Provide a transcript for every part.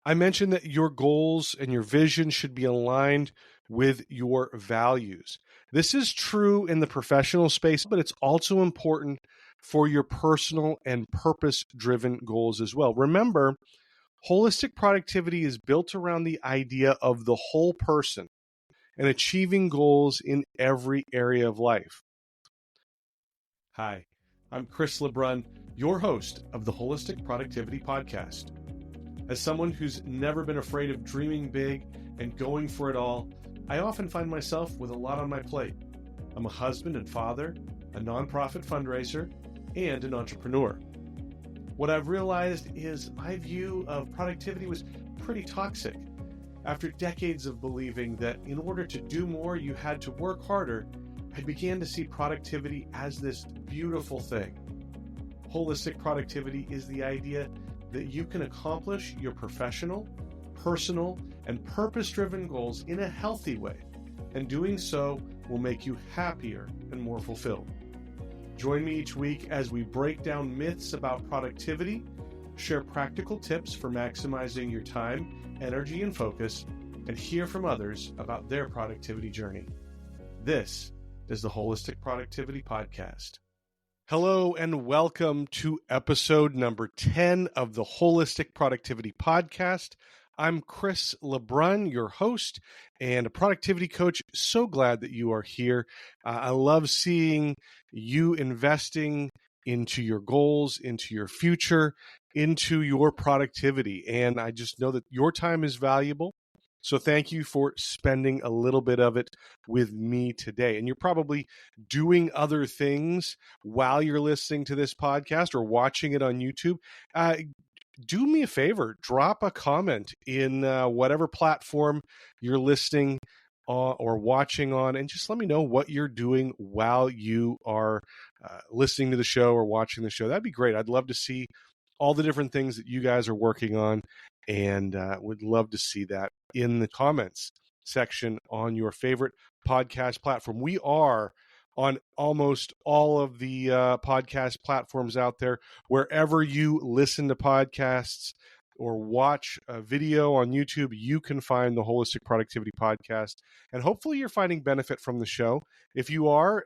I mentioned that your goals and your vision should be aligned with your values. This is true in the professional space, but it's also important for your personal and purpose-driven goals as well. Remember, holistic productivity is built around the idea of the whole person and achieving goals in every area of life. Hi, I'm Chris LeBrun, your host of the Wholistic Productivity Podcast. As someone who's never been afraid of dreaming big and going for it all, I often find myself with a lot on my plate. I'm a husband and father, a nonprofit fundraiser, and an entrepreneur. What I've realized is my view of productivity was pretty toxic. After decades of believing that in order to do more, you had to work harder, I began to see productivity as this beautiful thing. Holistic productivity is the idea that you can accomplish your professional, personal, and purpose-driven goals in a healthy way, and doing so will make you happier and more fulfilled. Join me each week as we break down myths about productivity, share practical tips for maximizing your time, energy, and focus, and hear from others about their productivity journey. This is the Wholistic Productivity Podcast. Hello and welcome to episode number 10 of the Wholistic Productivity Podcast. I'm Chris LeBrun, your host and a productivity coach. So glad that you are here. I love seeing you investing into your goals, into your future, into your productivity. And I just know that your time is valuable. So thank you for spending a little bit of it with me today. And you're probably doing other things while you're listening to this podcast or watching it on YouTube. Do me a favor, drop a comment in whatever platform you're listening or watching on, and just let me know what you're doing while you are listening to the show or watching the show. That'd be great. I'd love to see all the different things that you guys are working on, and would love to see that in the comments section on your favorite podcast platform. We are on almost all of the podcast platforms out there. Wherever you listen to podcasts or watch a video on YouTube, you can find the Holistic Productivity Podcast. And hopefully you're finding benefit from the show. If you are,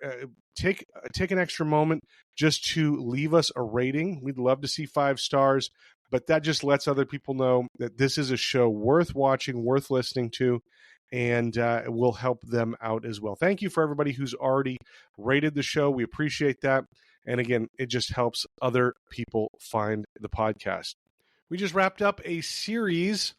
take an extra moment just to leave us a rating. We'd love to see 5 stars, but that just lets other people know that this is a show worth watching, worth listening to, and it will help them out as well. Thank you for everybody who's already rated the show. We appreciate that. And again, it just helps other people find the podcast. We just wrapped up a series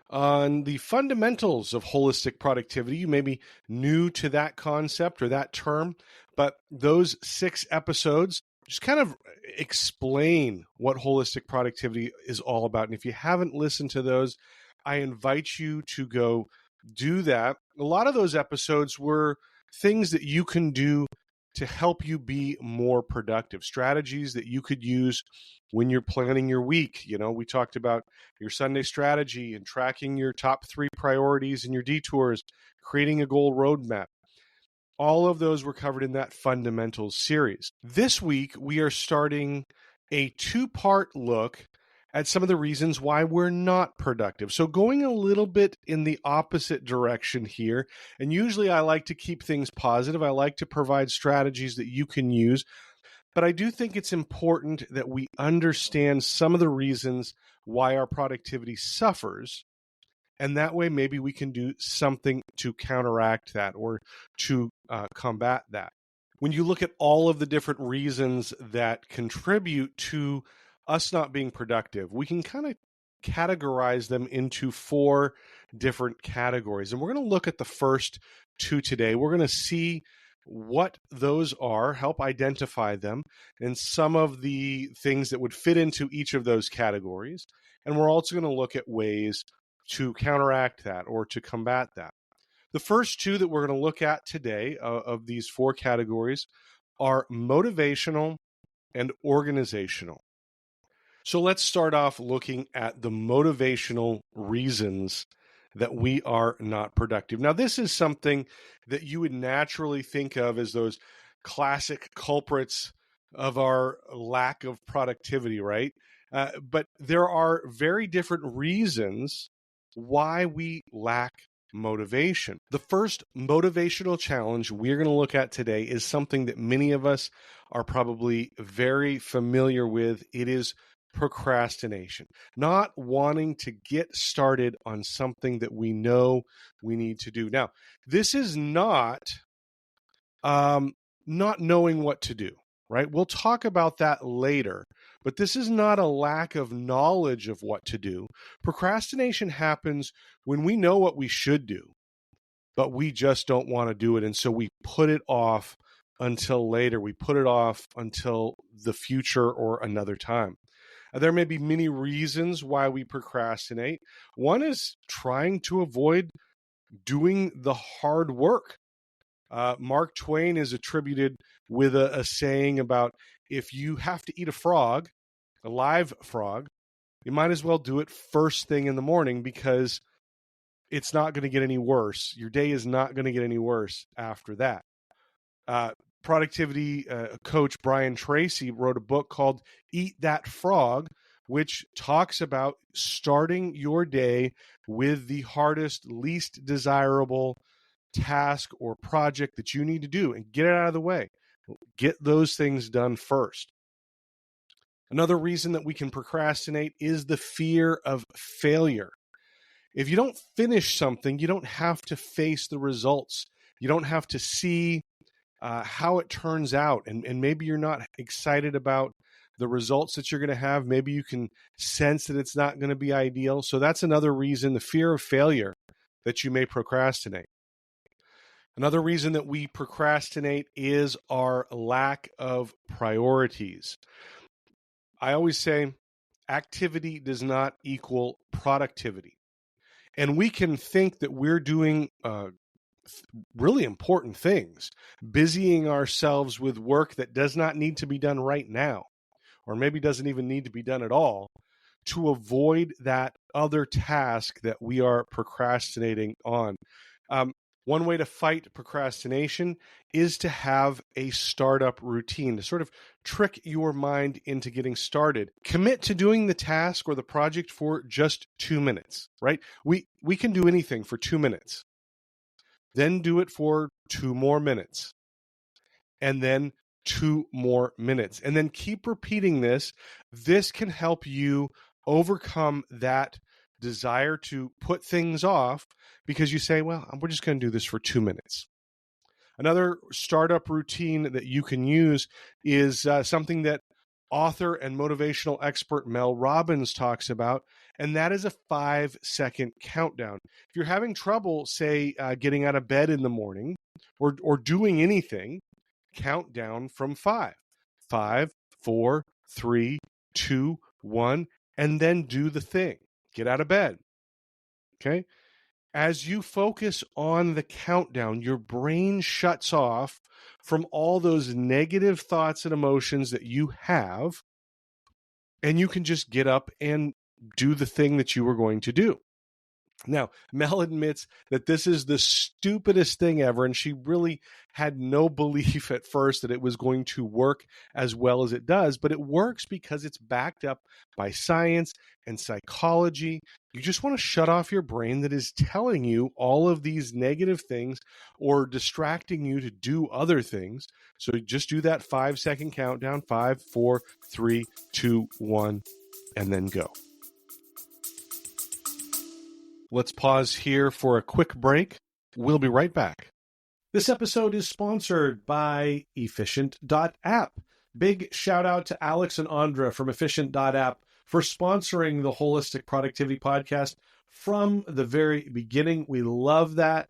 on the fundamentals of holistic productivity. You may be new to that concept or that term, but those 6 episodes just kind of explain what holistic productivity is all about. And if you haven't listened to those, I invite you to go do that. A lot of those episodes were things that you can do to help you be more productive, strategies that you could use when you're planning your week. You know, we talked about your Sunday strategy and tracking your top 3 priorities and your detours, creating a goal roadmap. All of those were covered in that fundamentals series. This week, we are starting a 2-part look at some of the reasons why we're not productive. So going a little bit in the opposite direction here, and usually I like to keep things positive. I like to provide strategies that you can use, but I do think it's important that we understand some of the reasons why our productivity suffers, and that way maybe we can do something to counteract that or to combat that. When you look at all of the different reasons that contribute to us not being productive, we can kind of categorize them into 4 different categories. And we're going to look at the first 2 today. We're going to see what those are, help identify them, and some of the things that would fit into each of those categories. And we're also going to look at ways to counteract that or to combat that. The first 2 that we're going to look at today of these 4 categories are motivational and organizational. So let's start off looking at the motivational reasons that we are not productive. Now, this is something that you would naturally think of as those classic culprits of our lack of productivity, right? But there are very different reasons why we lack motivation. The first motivational challenge we're going to look at today is something that many of us are probably very familiar with. It is procrastination, not wanting to get started on something that we know we need to do. Now, this is not knowing what to do, right? We'll talk about that later, but this is not a lack of knowledge of what to do. Procrastination happens when we know what we should do, but we just don't want to do it. And so we put it off until later. We put it off until the future or another time. There may be many reasons why we procrastinate. One is trying to avoid doing the hard work. Mark Twain is attributed with a saying about, if you have to eat a live frog, you might as well do it first thing in the morning, because it's not going to get any worse. Your day is not going to get any worse after that. Productivity coach Brian Tracy wrote a book called Eat That Frog, which talks about starting your day with the hardest, least desirable task or project that you need to do and get it out of the way. Get those things done first. Another reason that we can procrastinate is the fear of failure. If you don't finish something, you don't have to face the results. You don't have to see how it turns out. And maybe you're not excited about the results that you're going to have. Maybe you can sense that it's not going to be ideal. So that's another reason, the fear of failure, that you may procrastinate. Another reason that we procrastinate is our lack of priorities. I always say activity does not equal productivity. And we can think that we're doing really important things, busying ourselves with work that does not need to be done right now, or maybe doesn't even need to be done at all, to avoid that other task that we are procrastinating on. One way to fight procrastination is to have a startup routine, to sort of trick your mind into getting started. Commit to doing the task or the project for just 2 minutes, right? We can do anything for 2 minutes. Then do it for 2 more minutes. And then 2 more minutes. And then keep repeating this. This can help you overcome that desire to put things off, because you say, well, we're just going to do this for 2 minutes. Another startup routine that you can use is something that author and motivational expert Mel Robbins talks about, and that is a 5-second countdown. If you're having trouble, say, getting out of bed in the morning or doing anything, count down from 5. 5, 4, 3, 2, 1, and then do the thing. Get out of bed. Okay? As you focus on the countdown, your brain shuts off from all those negative thoughts and emotions that you have, and you can just get up and do the thing that you were going to do. Now, Mel admits that this is the stupidest thing ever, and she really had no belief at first that it was going to work as well as it does, but it works because it's backed up by science and psychology. You just want to shut off your brain that is telling you all of these negative things or distracting you to do other things. So just do that 5-second countdown, 5, 4, 3, 2, 1, and then go. Let's pause here for a quick break. We'll be right back. This episode is sponsored by Efficient.app. Big shout out to Alex and Andra from Efficient.app for sponsoring the Holistic Productivity Podcast from the very beginning. We love that.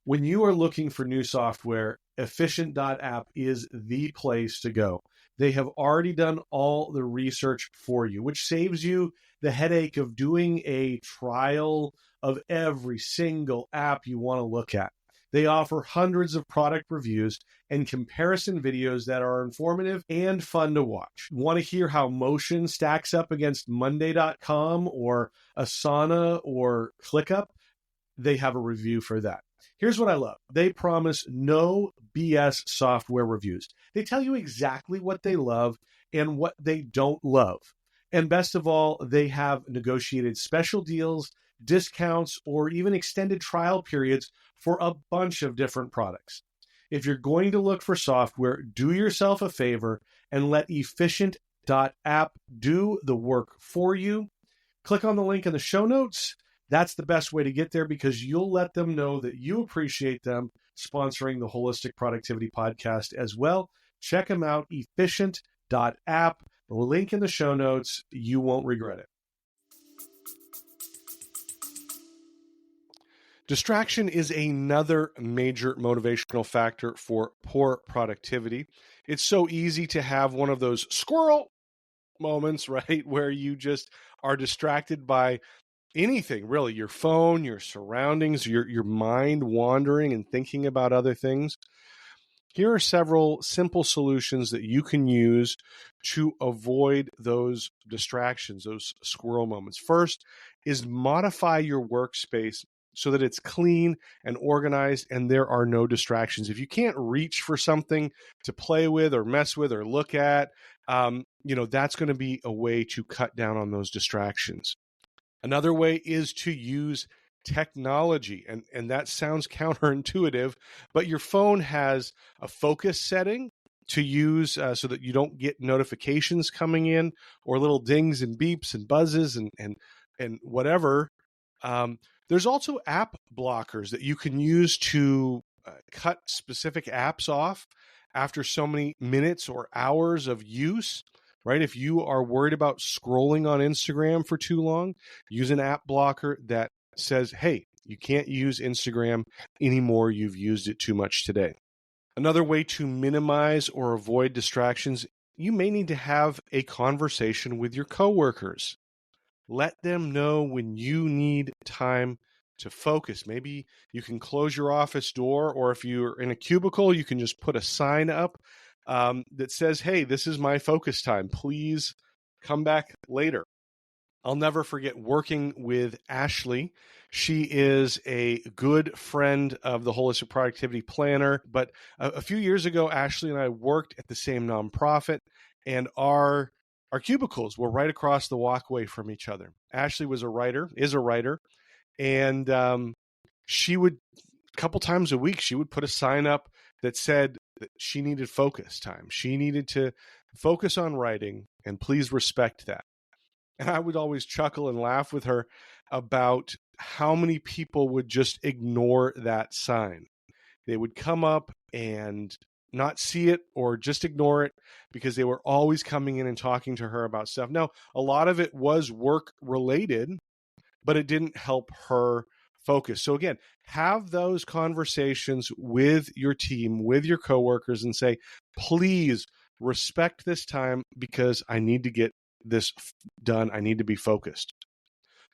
When you are looking for new software, Efficient.app is the place to go. They have already done all the research for you, which saves you the headache of doing a trial of every single app you want to look at. They offer hundreds of product reviews and comparison videos that are informative and fun to watch. Want to hear how Motion stacks up against Monday.com or Asana or ClickUp? They have a review for that. Here's what I love. They promise no BS software reviews. They tell you exactly what they love and what they don't love. And best of all, they have negotiated special deals, discounts, or even extended trial periods for a bunch of different products. If you're going to look for software, do yourself a favor and let Efficient.app do the work for you. Click on the link in the show notes. That's the best way to get there because you'll let them know that you appreciate them sponsoring the Holistic Productivity Podcast as well. Check them out, Efficient.app. The link in the show notes. You won't regret it. Distraction is another major motivational factor for poor productivity. It's so easy to have one of those squirrel moments, right, where you just are distracted by anything, really, your phone, your surroundings, your mind wandering and thinking about other things. Here are several simple solutions that you can use to avoid those distractions, those squirrel moments. First is modify your workspace so that it's clean and organized and there are no distractions. If you can't reach for something to play with or mess with or look at, that's going to be a way to cut down on those distractions. Another way is to use technology, and that sounds counterintuitive, but your phone has a focus setting to use so that you don't get notifications coming in or little dings and beeps and buzzes and whatever. There's also app blockers that you can use to cut specific apps off after so many minutes or hours of use. Right? If you are worried about scrolling on Instagram for too long, use an app blocker that says, hey, you can't use Instagram anymore. You've used it too much today. Another way to minimize or avoid distractions, you may need to have a conversation with your coworkers. Let them know when you need time to focus. Maybe you can close your office door, or if you're in a cubicle, you can just put a sign up that says, hey, this is my focus time. Please come back later. I'll never forget working with Ashley. She is a good friend of the Holistic Productivity Planner. But a few years ago, Ashley and I worked at the same nonprofit, and our cubicles were right across the walkway from each other. Ashley is a writer, and she would, a couple times a week, she would put a sign up that said that she needed focus time. She needed to focus on writing, and please respect that. And I would always chuckle and laugh with her about how many people would just ignore that sign. They would come up and not see it or just ignore it because they were always coming in and talking to her about stuff. Now, a lot of it was work related, but it didn't help her focus. So again, have those conversations with your team, with your coworkers, and say, please respect this time because I need to get this done. I need to be focused.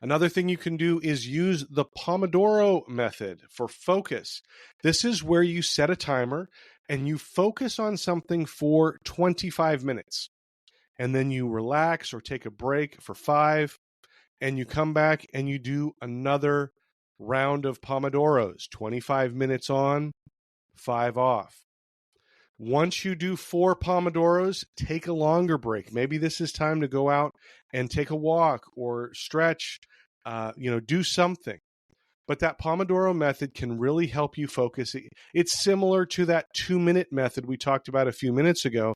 Another thing you can do is use the Pomodoro method for focus. This is where you set a timer and you focus on something for 25 minutes. And then you relax or take a break for 5, and you come back and you do another round of Pomodoros, 25 minutes on, 5 off. Once you do 4 Pomodoros, take a longer break. Maybe this is time to go out and take a walk or stretch, do something. But that Pomodoro method can really help you focus. It's similar to that 2-minute method we talked about a few minutes ago.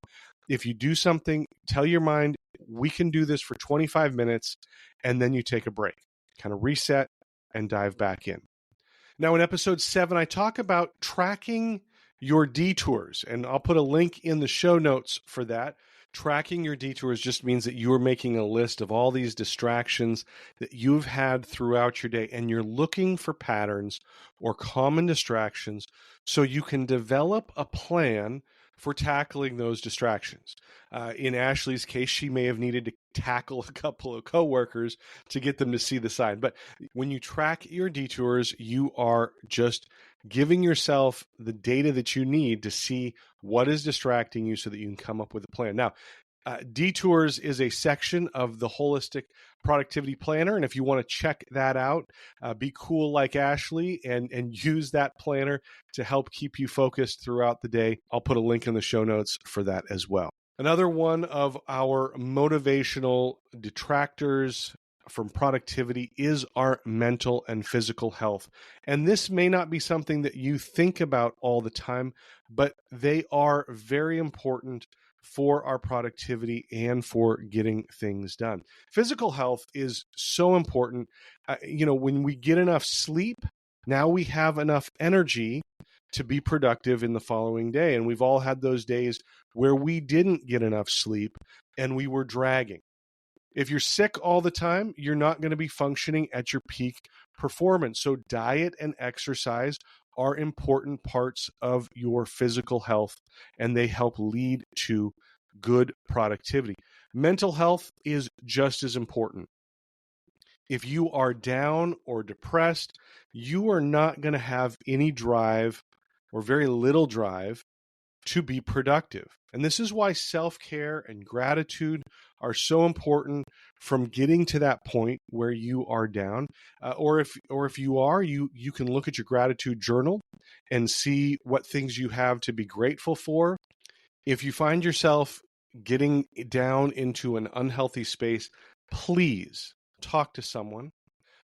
If you do something, tell your mind, we can do this for 25 minutes, and then you take a break. Kind of reset and dive back in. Now, in episode 7, I talk about tracking your detours, and I'll put a link in the show notes for that. Tracking your detours just means that you're making a list of all these distractions that you've had throughout your day, and you're looking for patterns or common distractions so you can develop a plan for tackling those distractions. In Ashley's case, she may have needed to tackle a couple of coworkers to get them to see the sign. But when you track your detours, you are just giving yourself the data that you need to see what is distracting you so that you can come up with a plan. Now, detours is a section of the Holistic Productivity Planner. And if you want to check that out, be cool like Ashley and use that planner to help keep you focused throughout the day. I'll put a link in the show notes for that as well. Another one of our motivational detractors from productivity is our mental and physical health. And this may not be something that you think about all the time, but they are very important for our productivity and for getting things done. Physical health is so important. When we get enough sleep, now we have enough energy to be productive in the following day. And we've all had those days where we didn't get enough sleep and we were dragging. If you're sick all the time, you're not going to be functioning at your peak performance. So diet and exercise are important parts of your physical health, and they help lead to good productivity. Mental health is just as important. If you are down or depressed, you are not going to have any drive or very little drive to be productive. And this is why self-care and gratitude are so important from getting to that point where you are down. Or if you are, you can look at your gratitude journal and see what things you have to be grateful for. If you find yourself getting down into an unhealthy space, please talk to someone.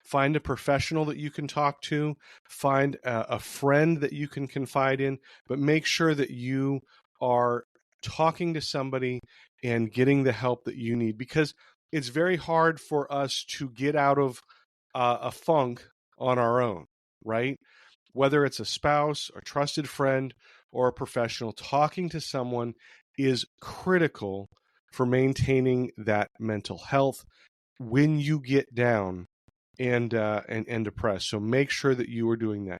Find a professional that you can talk to, find a friend that you can confide in, but make sure that you are talking to somebody and getting the help that you need, because it's very hard for us to get out of a funk on our own, right? Whether it's a spouse, a trusted friend, or a professional, talking to someone is critical for maintaining that mental health when you get down and depressed. So make sure that you are doing that.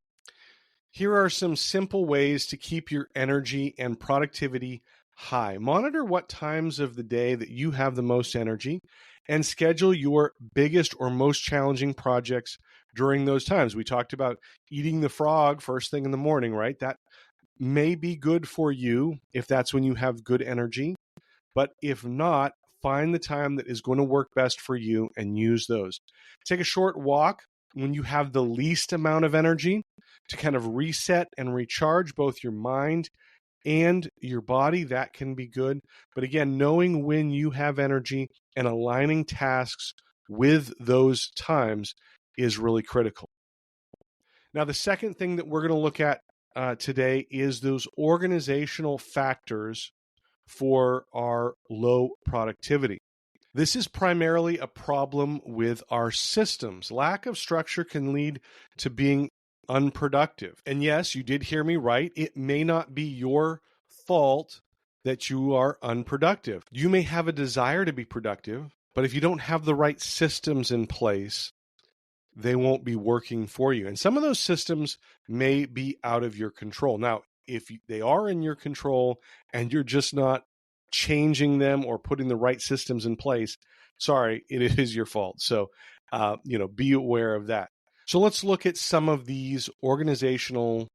Here are some simple ways to keep your energy and productivity high. Monitor what times of the day that you have the most energy and schedule your biggest or most challenging projects during those times. We talked about eating the frog first thing in the morning, right? That may be good for you if that's when you have good energy. But if not, find the time that is going to work best for you and use those. Take a short walk when you have the least amount of energy to kind of reset and recharge both your mind and your body. That can be good. But again, knowing when you have energy and aligning tasks with those times is really critical. Now, the second thing that we're going to look at today is those organizational factors for our low productivity. This is primarily a problem with our systems. Lack of structure can lead to being unproductive. And yes, you did hear me right. It may not be your fault that you are unproductive. You may have a desire to be productive, but if you don't have the right systems in place, they won't be working for you. And some of those systems may be out of your control. Now, if they are in your control and you're just not changing them or putting the right systems in place, sorry, it is your fault. So, be aware of that. So let's look at some of these organizational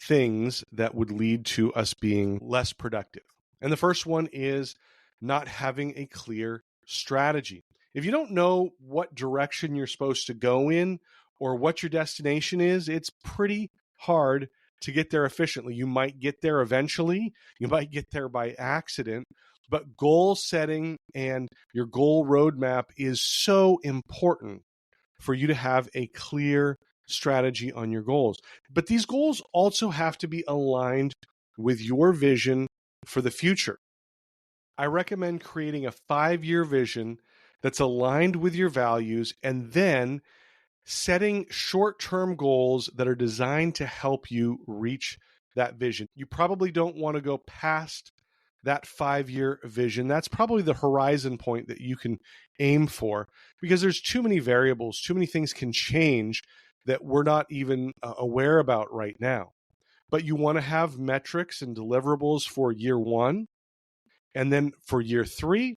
things that would lead to us being less productive. And the first one is not having a clear strategy. If you don't know what direction you're supposed to go in or what your destination is, it's pretty hard to get there efficiently. You might get there eventually. You might get there by accident. But goal setting and your goal roadmap is so important for you to have a clear strategy on your goals. But these goals also have to be aligned with your vision for the future. I recommend creating a 5-year vision that's aligned with your values and then setting short-term goals that are designed to help you reach that vision. You probably don't want to go past that 5-year vision. That's probably the horizon point that you can aim for, because there's too many variables, too many things can change that we're not even aware about right now. But you want to have metrics and deliverables for year 1, and then for year 3,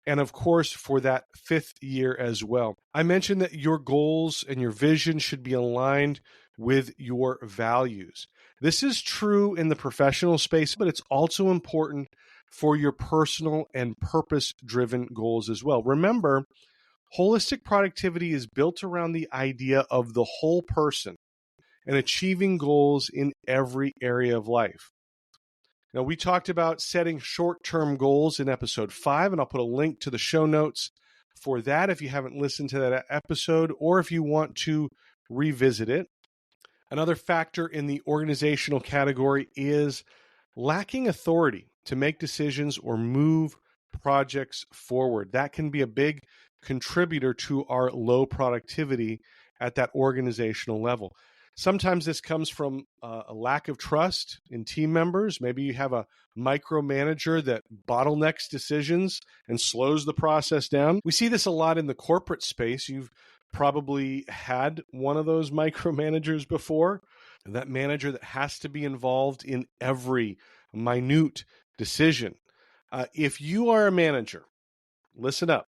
and of course for that 5th year as well. I mentioned that your goals and your vision should be aligned with your values. This is true in the professional space, but it's also important for your personal and purpose-driven goals as well. Remember, holistic productivity is built around the idea of the whole person and achieving goals in every area of life. Now, we talked about setting short-term goals in episode 5, and I'll put a link to the show notes for that if you haven't listened to that episode or if you want to revisit it. Another factor in the organizational category is lacking authority to make decisions or move projects forward. That can be a big contributor to our low productivity at that organizational level. Sometimes this comes from a lack of trust in team members. Maybe you have a micromanager that bottlenecks decisions and slows the process down. We see this a lot in the corporate space. You've probably had one of those micromanagers before. That manager that has to be involved in every minute decision. If you are a manager, listen up.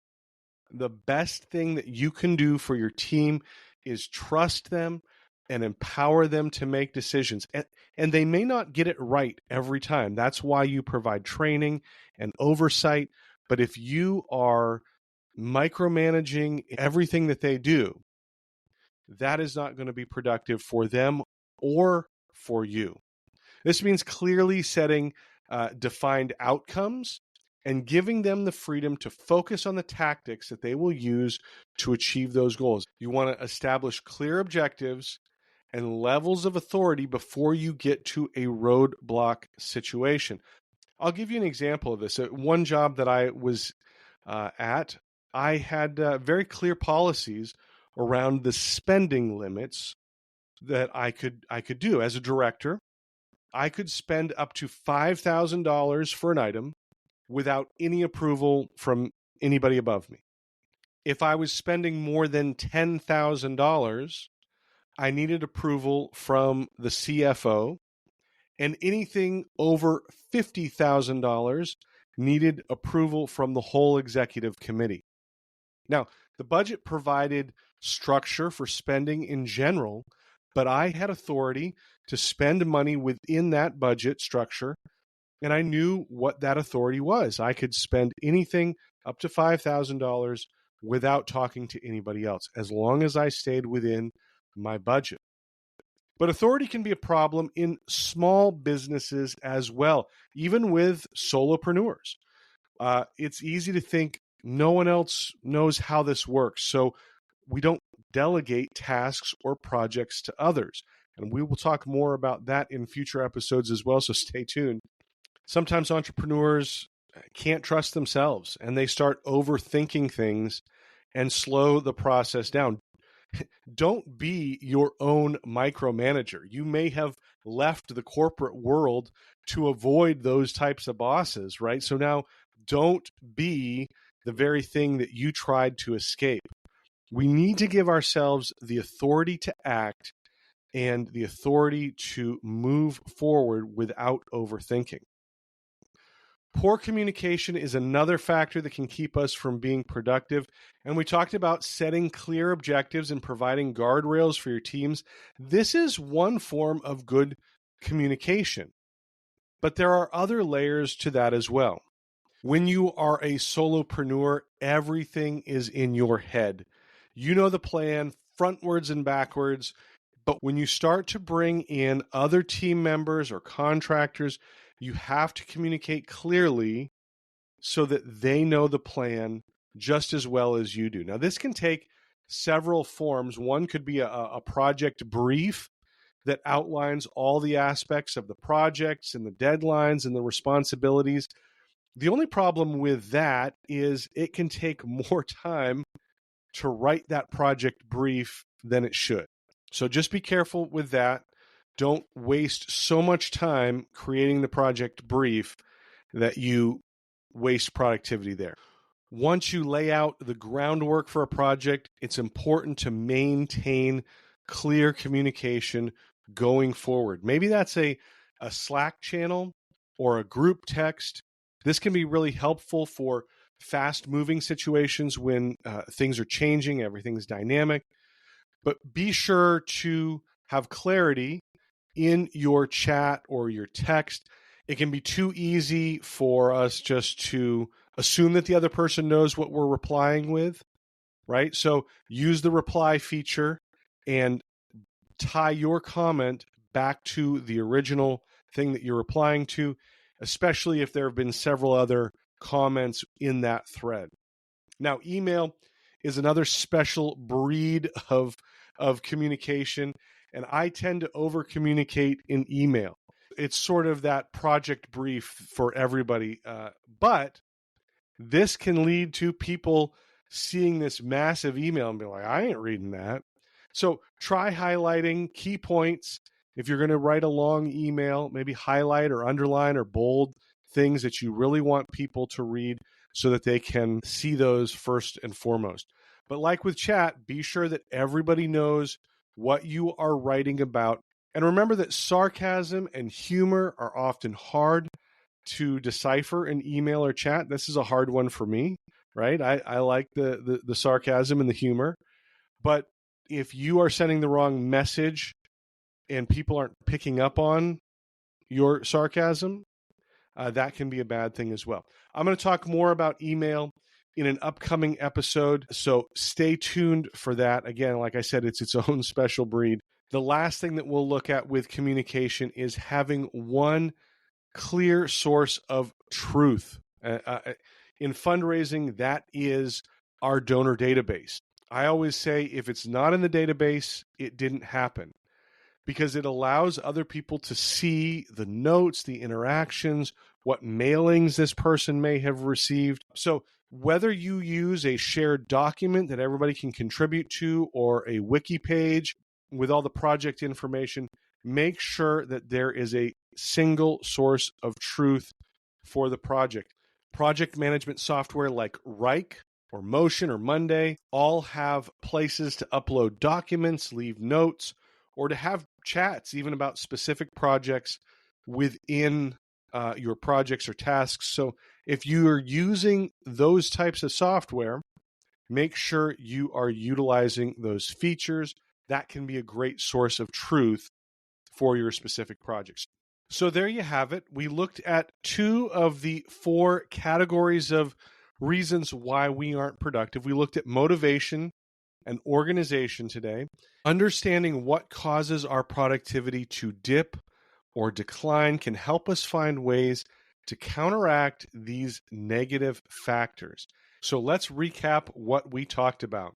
The best thing that you can do for your team is trust them and empower them to make decisions. And they may not get it right every time. That's why you provide training and oversight. But if you are micromanaging everything that they do, that is not going to be productive for them or for you. This means clearly setting defined outcomes and giving them the freedom to focus on the tactics that they will use to achieve those goals. You want to establish clear objectives and levels of authority before you get to a roadblock situation. I'll give you an example of this. One job that I was at, I had very clear policies around the spending limits that I could do as a director. I could spend up to $5,000 for an item without any approval from anybody above me. If I was spending more than $10,000, I needed approval from the CFO, and anything over $50,000 needed approval from the whole executive committee. Now, the budget provided structure for spending in general, but I had authority to spend money within that budget structure, and I knew what that authority was. I could spend anything up to $5,000 without talking to anybody else, as long as I stayed within my budget. But authority can be a problem in small businesses as well, even with solopreneurs. It's easy to think no one else knows how this works, so we don't delegate tasks or projects to others. And we will talk more about that in future episodes as well, so stay tuned. Sometimes entrepreneurs can't trust themselves, and they start overthinking things and slow the process down. Don't be your own micromanager. You may have left the corporate world to avoid those types of bosses, right? So now don't be the very thing that you tried to escape. We need to give ourselves the authority to act and the authority to move forward without overthinking. Poor communication is another factor that can keep us from being productive. And we talked about setting clear objectives and providing guardrails for your teams. This is one form of good communication, but there are other layers to that as well. When you are a solopreneur, everything is in your head. You know the plan frontwards and backwards, but when you start to bring in other team members or contractors, you have to communicate clearly so that they know the plan just as well as you do. Now, this can take several forms. One could be a project brief that outlines all the aspects of the projects and the deadlines and the responsibilities. The only problem with that is it can take more time to write that project brief than it should. So just be careful with that. Don't waste so much time creating the project brief that you waste productivity there. Once you lay out the groundwork for a project, it's important to maintain clear communication going forward. Maybe that's a Slack channel or a group text. This can be really helpful for fast-moving situations when things are changing, everything's dynamic. But be sure to have clarity in your chat or your text. It can be too easy for us just to assume that the other person knows what we're replying with, right? So use the reply feature and tie your comment back to the original thing that you're replying to. especially if there have been several other comments in that thread. Now, email is another special breed of communication, and I tend to over-communicate in email. It's sort of that project brief for everybody, but this can lead to people seeing this massive email and be like, I ain't reading that. So try highlighting key points. If you're going to write a long email, maybe highlight or underline or bold things that you really want people to read so that they can see those first and foremost. But like with chat, be sure that everybody knows what you are writing about. And remember that sarcasm and humor are often hard to decipher in email or chat. This is a hard one for me, right? I like the sarcasm and the humor. But if you are sending the wrong message and people aren't picking up on your sarcasm, that can be a bad thing as well. I'm going to talk more about email in an upcoming episode, so stay tuned for that. Again, like I said, it's its own special breed. The last thing that we'll look at with communication is having one clear source of truth. In fundraising, that is our donor database. I always say if it's not in the database, it didn't happen, because it allows other people to see the notes, the interactions, what mailings this person may have received. So whether you use a shared document that everybody can contribute to or a wiki page with all the project information, make sure that there is a single source of truth for the project. Project management software like Rike or Motion or Monday all have places to upload documents, leave notes, or to have chats even about specific projects within your projects or tasks. So if you are using those types of software, make sure you are utilizing those features. That can be a great source of truth for your specific projects. So there you have it. We looked at 2 of the 4 categories of reasons why we aren't productive. We looked at motivation and organization today. Understanding what causes our productivity to dip or decline can help us find ways to counteract these negative factors. So let's recap what we talked about.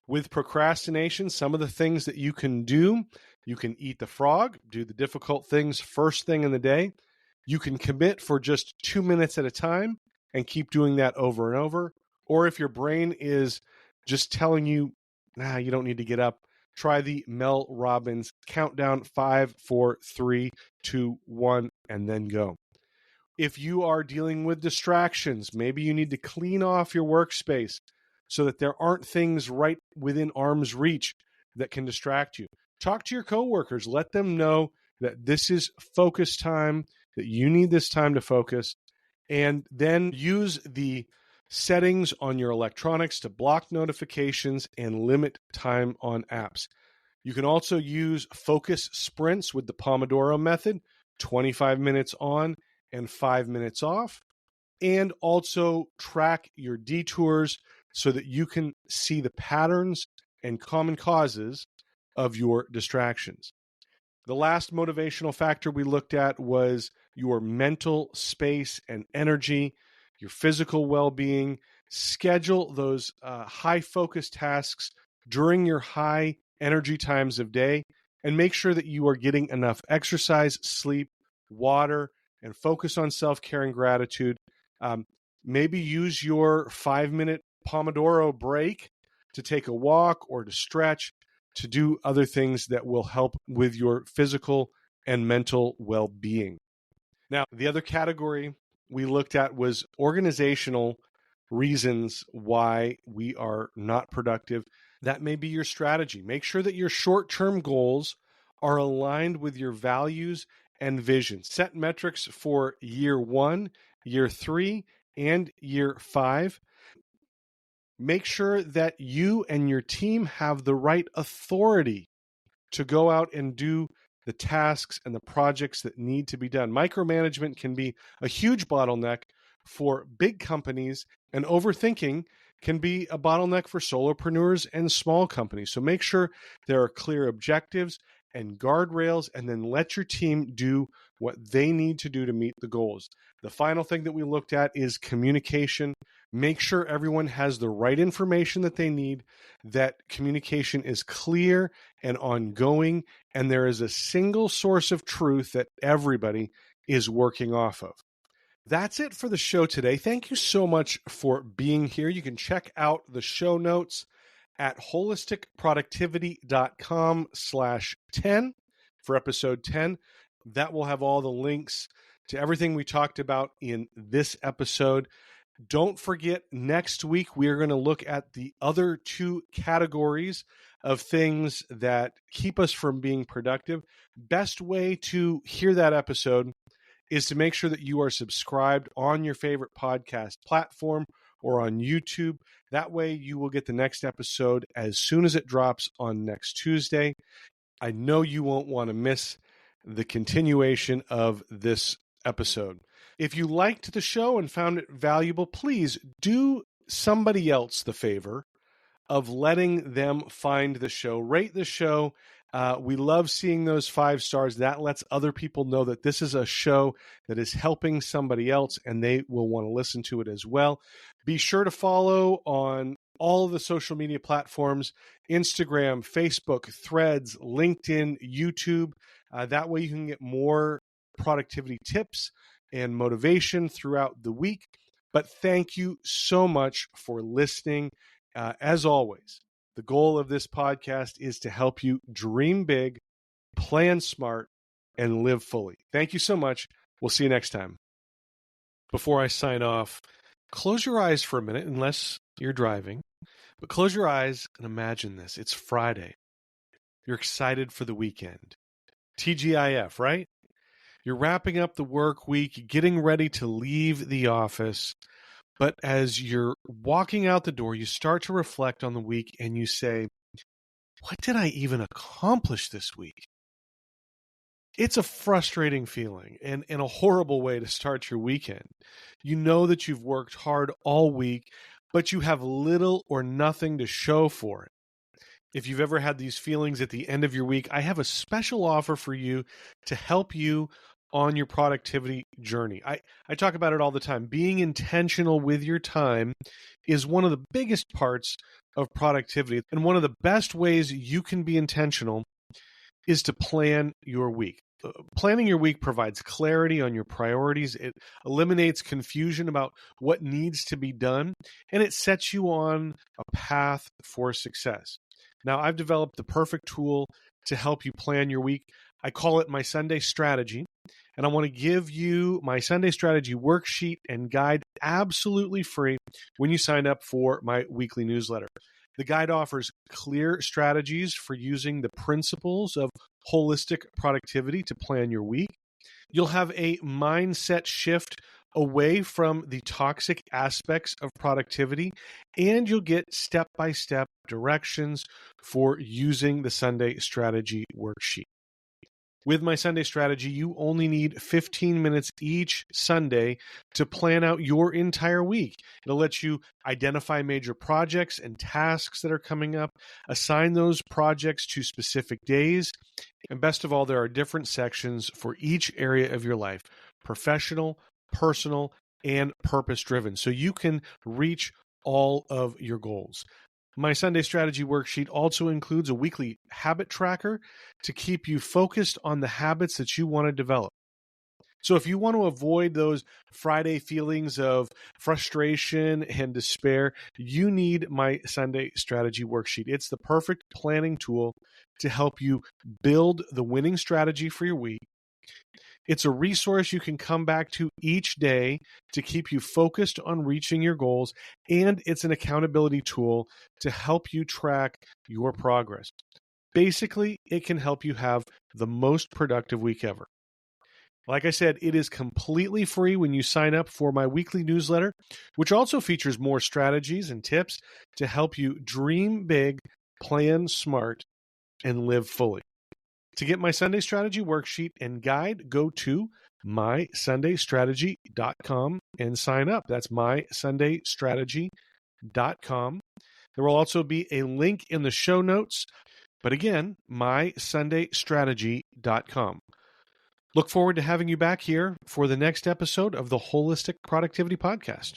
With procrastination, some of the things that you can do: you can eat the frog, do the difficult things first thing in the day. You can commit for just 2 minutes at a time and keep doing that over and over. Or if your brain is just telling you, you don't need to get up, try the Mel Robbins countdown: 5, 4, 3, 2, 1, and then go. If you are dealing with distractions, maybe you need to clean off your workspace so that there aren't things right within arm's reach that can distract you. Talk to your coworkers. Let them know that this is focus time, that you need this time to focus, and then use the settings on your electronics to block notifications and limit time on apps. You can also use focus sprints with the Pomodoro method, 25 minutes on and 5 minutes off, and also track your detours so that you can see the patterns and common causes of your distractions. The last motivational factor we looked at was your mental space and energy, your physical well-being. Schedule those high-focus tasks during your high energy times of day, and make sure that you are getting enough exercise, sleep, water, and focus on self-care and gratitude. Maybe use your 5-minute Pomodoro break to take a walk or to stretch, to do other things that will help with your physical and mental well-being. Now, the other category we looked at was organizational reasons why we are not productive. That may be your strategy. Make sure that your short-term goals are aligned with your values and vision. Set metrics for year 1, year 3, and year 5. Make sure that you and your team have the right authority to go out and do the tasks and the projects that need to be done. Micromanagement can be a huge bottleneck for big companies, and overthinking can be a bottleneck for solopreneurs and small companies. So make sure there are clear objectives and guardrails, and then let your team do what they need to do to meet the goals. The final thing that we looked at is communication. Make sure everyone has the right information that they need, that communication is clear and ongoing, and there is a single source of truth that everybody is working off of. That's it for the show today. Thank you so much for being here. You can check out the show notes at holisticproductivity.com/10 for episode 10. That will have all the links to everything we talked about in this episode. Don't forget, next week we are going to look at the other two categories of things that keep us from being productive. Best way to hear that episode is to make sure that you are subscribed on your favorite podcast platform or on YouTube. That way you will get the next episode as soon as it drops on next Tuesday. I know you won't want to miss the continuation of this episode. If you liked the show and found it valuable, please do somebody else the favor of letting them find the show. Rate the show. We love seeing those 5 stars. That lets other people know that this is a show that is helping somebody else, and they will want to listen to it as well. Be sure to follow on all of the social media platforms: Instagram, Facebook, Threads, LinkedIn, YouTube. That way you can get more productivity tips and motivation throughout the week. But thank you so much for listening. As always, the goal of this podcast is to help you dream big, plan smart, and live fully. Thank you so much. We'll see you next time. Before I sign off, close your eyes for a minute, unless you're driving. But close your eyes and imagine this. It's Friday. You're excited for the weekend. TGIF, right? You're wrapping up the work week, getting ready to leave the office. But as you're walking out the door, you start to reflect on the week and you say, what did I even accomplish this week? It's a frustrating feeling and a horrible way to start your weekend. You know that you've worked hard all week, but you have little or nothing to show for it. If you've ever had these feelings at the end of your week, I have a special offer for you to help you on your productivity journey. I talk about it all the time. Being intentional with your time is one of the biggest parts of productivity. And one of the best ways you can be intentional is to plan your week. Planning your week provides clarity on your priorities. It eliminates confusion about what needs to be done, and it sets you on a path for success. Now, I've developed the perfect tool to help you plan your week. I call it my Sunday strategy. And I want to give you my Sunday strategy worksheet and guide absolutely free when you sign up for my weekly newsletter. The guide offers clear strategies for using the principles of holistic productivity to plan your week. You'll have a mindset shift away from the toxic aspects of productivity, and you'll get step-by-step directions for using the Sunday strategy worksheet. With my Sunday strategy, you only need 15 minutes each Sunday to plan out your entire week. It'll let you identify major projects and tasks that are coming up, assign those projects to specific days, and best of all, there are different sections for each area of your life: professional, personal, and purpose-driven, so you can reach all of your goals. My Sunday strategy worksheet also includes a weekly habit tracker to keep you focused on the habits that you want to develop. So if you want to avoid those Friday feelings of frustration and despair, you need my Sunday strategy worksheet. It's the perfect planning tool to help you build the winning strategy for your week. It's a resource you can come back to each day to keep you focused on reaching your goals, and it's an accountability tool to help you track your progress. Basically, it can help you have the most productive week ever. Like I said, it is completely free when you sign up for my weekly newsletter, which also features more strategies and tips to help you dream big, plan smart, and live fully. To get my Sunday strategy worksheet and guide, go to mysundaystrategy.com and sign up. That's mysundaystrategy.com. There will also be a link in the show notes But again, mysundaystrategy.com. Look forward to having you back here for the next episode of the Wholistic Productivity Podcast.